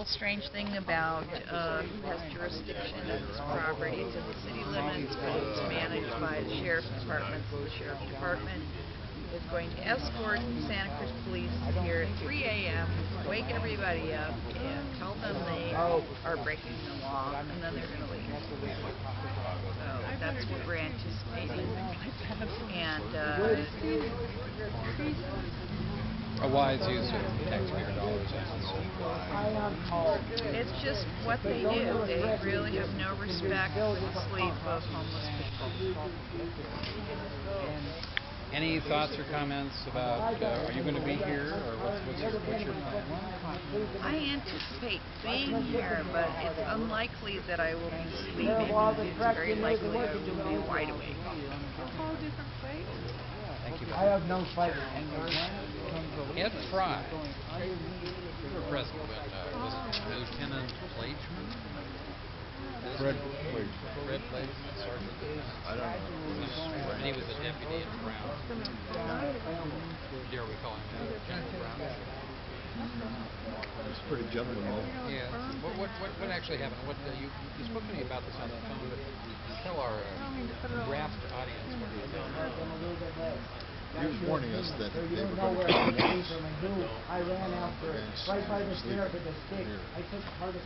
strange thing about who has jurisdiction of this property. It's in the city limits, but it's managed by the sheriff's department. So the sheriff's department is going to escort Santa Cruz police here at 3 a.m., wake everybody up, and tell them they are breaking the law, and then they're going to leave. So that's what we're anticipating. And a wise use of taxpayer dollars. it's just what they do. They really have no respect for the sleep of homeless people. Any thoughts or comments about are you going to be here, or what's your plan? I anticipate being here, but it's unlikely that I will be sleeping. It's very likely I will be wide awake. All different places. Thank you. I have no fight. Ed Fry, you were present when was it Lieutenant Fleischman? Fred Fleischman. Fred Fleischman, Sergeant. I don't know. He was a deputy at Brown. Dare we call him General Brown? He's a pretty gentleman. Yeah. What actually happened? You spoke to me about this on the phone, but tell our rapt audience what you did. He was warning us that they were going to I ran after right by the stair with the stick. I took part of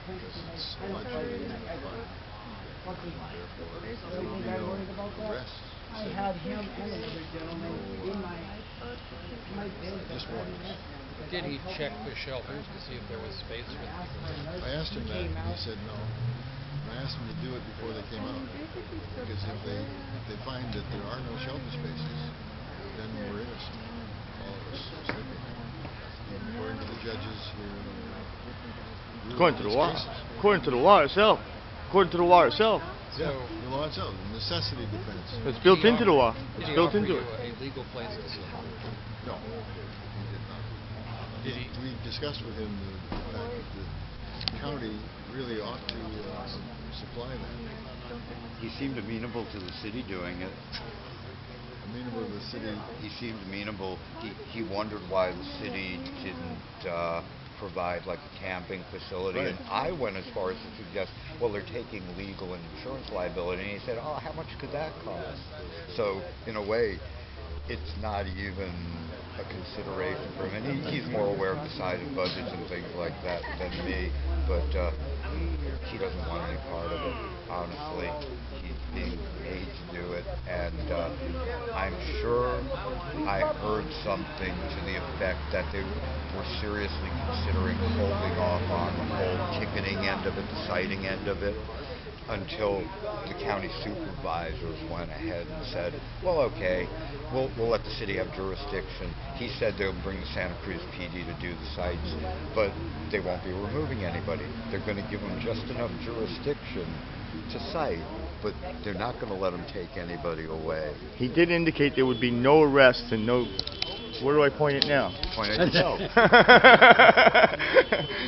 I had him and another gentleman in my Just warning us. Did he check the shelters to see if there was space for the people? I asked him that, and he said no. And I asked him to do it before they came out, because if they find that there are no shelter spaces, then we're innocent, all of us sleeping. According to the judges here. According to the law. According to the law itself. According to the law itself. Yeah, the law itself, the necessity defense. It's built into the law. Did It's he built offer into you it. a legal place to sleep? No, he did not. Did he? We discussed with him the fact that the county really ought to supply that. He seemed amenable to the city doing it. Amenable to the city. He seemed amenable. He wondered why the city didn't provide like a camping facility. Right. And I went as far as to suggest, well, they're taking legal and insurance liability. And he said, oh, how much could that cost? So in a way, it's not even a consideration for him. And he's more aware of the size of budgets and things like that than me. But he doesn't want any part of it, honestly. He's being paid to do it. And I'm sure I heard something to the effect that they were seriously considering holding off on the whole ticketing end of it, the citing end of it, until the county supervisors went ahead and said, well, okay, we'll let the city have jurisdiction. He said they'll bring the Santa Cruz PD to do the sites, but they won't be removing anybody. They're going to give them just enough jurisdiction to cite, but they're not going to let them take anybody away. He did indicate there would be no arrests and no... Where do I point it now? Point at yourself.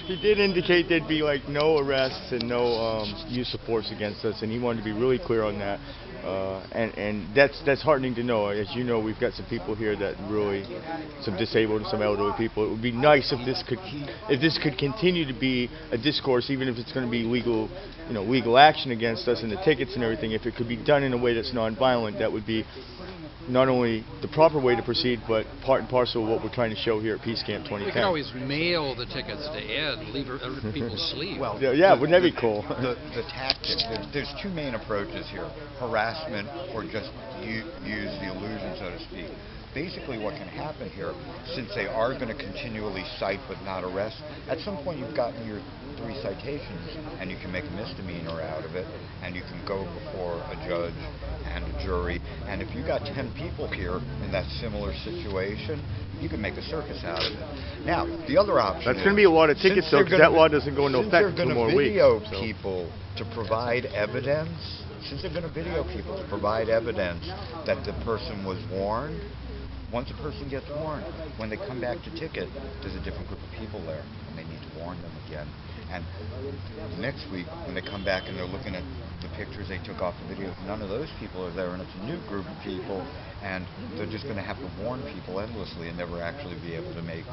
He did indicate there'd be like no arrests and no use of force against us, and he wanted to be really clear on that. And that's heartening to know. As you know, we've got some people here that really, some disabled and some elderly people. It would be nice if this could continue to be a discourse, even if it's going to be legal, legal action against us and the tickets and everything. If it could be done in a way that's nonviolent, that would be not only the proper way to proceed, but part and parcel of what we're trying to show here at Peace Camp 2010. We could always mail the tickets to Ed, leave people sleep. Well, yeah, wouldn't that be cool? The tactic, there's two main approaches here: harassment or just use the illusion, so to speak. Basically what can happen here, since they are going to continually cite but not arrest, at some point you've gotten your 3 citations and you can make a misdemeanor out of it, and you can go before a judge and a jury, and if you got 10 people here in that similar situation, you can make a circus out of it. Now, the other option That's going to be a lot of tickets, though, because that law doesn't go into effect for 2 more weeks. Since they're going to video people to provide evidence, that the person was warned, once a person gets warned, when they come back to ticket, there's a different group of people there, and they need to warn them again. And next week, when they come back and they're looking at the pictures they took off the videos, none of those people are there, and it's a new group of people, and they're just going to have to warn people endlessly and never actually be able to make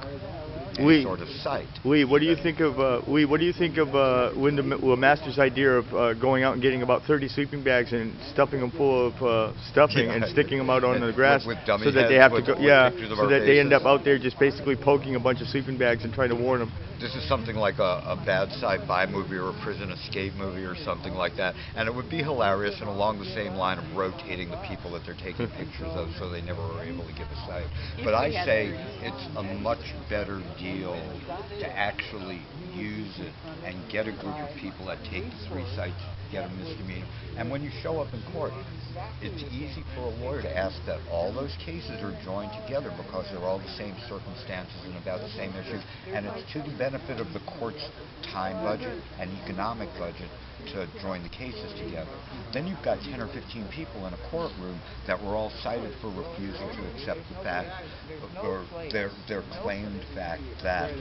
any Lee, sort of sight. Lee, what do you think of Wyndham Master's idea of going out and getting about 30 sleeping bags and stuffing them full of stuffing Yeah. and sticking them out on the grass With dummy so that they heads, have with- to go, with pictures of so our that they end faces. up out there just basically poking a bunch of sleeping bags and trying to warn them. This is something like a bad sci-fi movie or a prison escape movie or something like that. And it would be hilarious and along the same line of rotating the people that they're taking pictures of so they never are able to give a sight. But I say it's a much better deal to actually use it and get a group of people that take 3 sites, get a misdemeanor. And when you show up in court, it's easy for a lawyer to ask that all those cases are joined together because they're all the same circumstances and about the same issues. And it's to the benefit of the court's time budget and economic budget to join the cases together. Then you've got 10 or 15 people in a courtroom that were all cited for refusing to accept the fact or their claimed fact that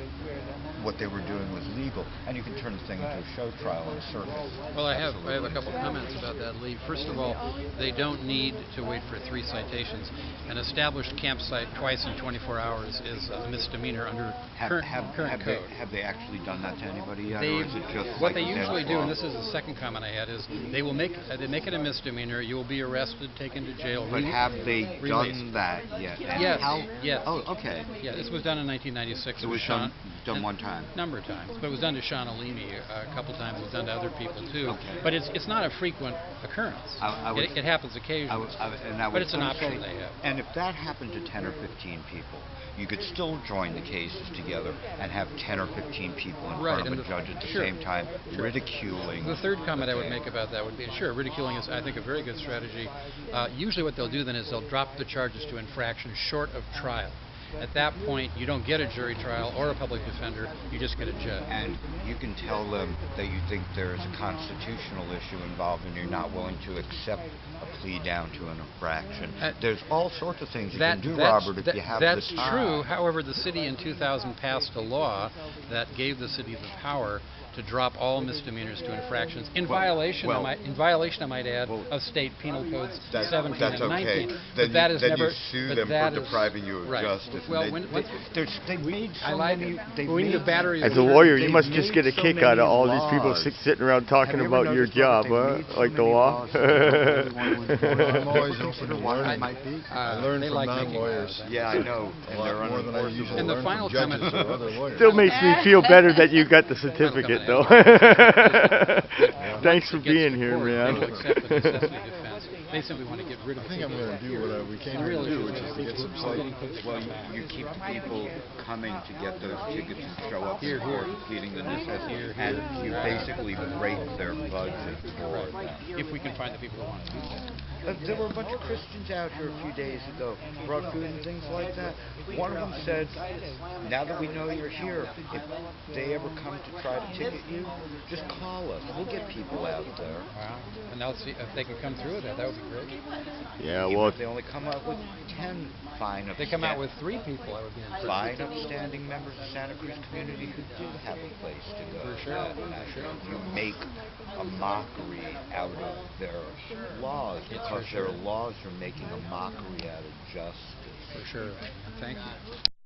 what they were doing was legal, and you can turn the thing into a show trial in a circus. Well, I have a couple comments about that, Lee. First of all, they don't need to wait for 3 citations. An established campsite twice in 24 hours is a misdemeanor under current code. Have they actually done that to anybody yet, They, or is it just what like they a dead usually do, law? and this is the second comment I had, is they make it a misdemeanor. You will be arrested, taken to jail. But have they released. done that yet? And Yes. How, Yes. Oh, okay. Yeah, this was done in 1996. It was Sean, done one time. Number of times, but it was done to Sean Alimi a couple times. It was done to other people too. Okay. But it's not a frequent occurrence. It happens occasionally. But it's an option they have. And if that happened to 10 or 15 people, you could still join the cases together and have 10 or 15 people in Right, front of and a judge at the sure, same time sure. ridiculing. The third comment I would make about that would be, sure, ridiculing is, I think, a very good strategy. Usually what they'll do then is they'll drop the charges to infraction short of trial. At that point, you don't get a jury trial or a public defender, you just get a judge. And you can tell them that you think there is a constitutional issue involved and you're not willing to accept a plea down to an infraction. There's all sorts of things you can do, Robert, if you have the time. That's true. However, the city in 2000 passed a law that gave the city the power to drop all misdemeanors to infractions in violation, I might add, of state penal codes 17 that's and 19. okay. But Then that you, is then never. you sue but them that for is- depriving you of right. justice. Well, and they've made so many. the battery. As a lawyer, you they've must just made get a so kick many out of all these people laws. sitting around talking Have you ever about your noticed, job, Robert, huh? they've made Like so the many law. laws so everyone would do it. I'm always open Consider to why learn. it might be. I learn they from like making non-lawyers. laws. Yeah, I know. A And lot they're more than I unenforceable. usually And the learn final from judges comment- or other lawyers. Still makes me feel better that you got the certificate, though. Thanks for It gets being to here, court, man. They will accept the necessity defense. They simply want to get rid of I think I'm going to do what we came here to do, which is to get some sight. Well, you keep people coming to get those tickets and show up in court pleading the necessity, and you basically break their budget for them. If we can find the people who want to do that. There were a bunch of Christians out here a few days ago, brought food and things like that. One of them said, now that we know you're here, if they ever come to try to ticket you, just call us. We'll get people out there. Wow. And they'll see if they can come through it. That would be great. Yeah, Even well, if they only come out with 10 fine If they come out with 3 people, I would be impressed. fine, upstanding members of Santa Cruz community who do have a place to go. For sure, You make a mockery out of their laws. Yes, Because for sure. their laws are making a mockery out of justice. For sure. Thank you.